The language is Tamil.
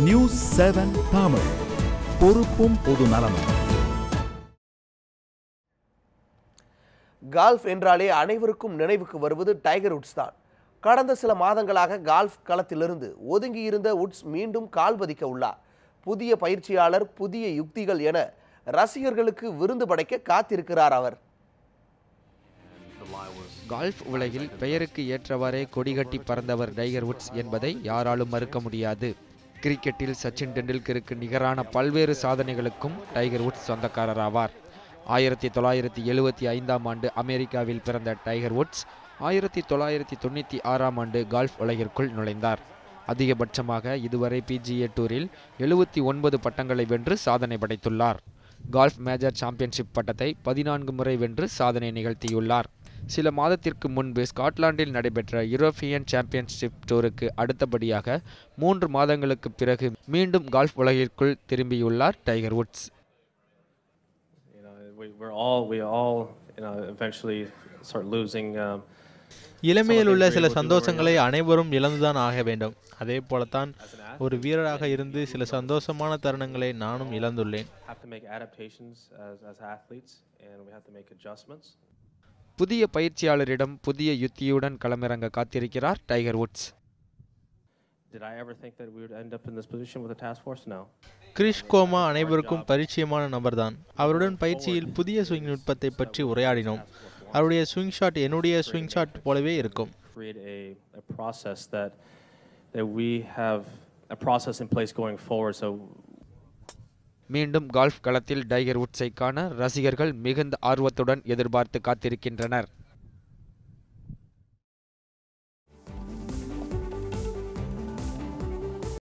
நியூஸ் 7 தமிழ், பொறுப்பும் பொது நலமும். கால்ஃப் என்றாலே அனைவருக்கும் நினைவுக்கு வருவது டைகர் உட்ஸ் தான். கடந்த சில மாதங்களாக கால்ஃப் களத்திலிருந்து ஒதுங்கியிருந்த உட்ஸ் மீண்டும் கால் பதிக்க உள்ளார். புதிய பயிற்சியாளர், புதிய யுக்திகள் என ரசிகர்களுக்கு விருந்து படைக்க காத்திருக்கிறார் அவர். கால்ஃப் உலகில் பெயருக்கு ஏற்றவாறே கொடிகட்டி பறந்தவர் டைகர் உட்ஸ் என்பதை யாராலும் மறுக்க முடியாது. கிரிக்கெட்டில் சச்சின் டெண்டுல்கருக்கு நிகரான பல்வேறு சாதனைகளுக்கும் டைகர் உட்ஸ் சொந்தக்காரராவார். 1975ஆம் ஆண்டு அமெரிக்காவில் பிறந்த டைகர் உட்ஸ் 1996ஆம் ஆண்டு கால்ஃப் உலகிற்குள் நுழைந்தார். அதிகபட்சமாக இதுவரை PGA டூரில் 79 பட்டங்களை வென்று சாதனை படைத்துள்ளார். கால்ஃப் மேஜர் சாம்பியன்ஷிப் பட்டத்தை 14 முறை வென்று சாதனை நிகழ்த்தியுள்ளார். சில மாதத்திற்கு முன்பு ஸ்காட்லாண்டில் நடைபெற்ற யூரோப்பியன் சாம்பியன்ஷிப் டூருக்கு அடுத்தபடியாக 3 மாதங்களுக்கு பிறகு மீண்டும் கால்ஃப் உலகிற்குள் திரும்பியுள்ளார் டைகர் உட்ஸ். இளமையில் உள்ள சில சந்தோஷங்களை அனைவரும் இழந்துதான் ஆக வேண்டும். அதே போலத்தான் ஒரு வீரராக இருந்து சில சந்தோஷமான தருணங்களை நானும் இழந்துள்ளேன். புதிய பயிற்சியாளரிடம் புதிய யுத்தியுடன் களமிறங்க காத்திருக்கிறார் டைகர் உட்ஸ். கிரிஷ் கோமா அனைவருக்கும் பரிச்சயமான நபர்தான். அவருடன் பயிற்சியில் புதிய ஸ்விங் நுட்பத்தை பற்றி உரையாடினோம். அவருடைய ஸ்விங் ஷாட் என்னுடைய ஸ்விங் ஷாட் போலவே இருக்கும். மீண்டும் கால்ஃப் களத்தில் டைகர் உட்ஸை காண ரசிகர்கள் மிகுந்த ஆர்வத்துடன் எதிர்பார்த்து காத்திருக்கின்றனர்.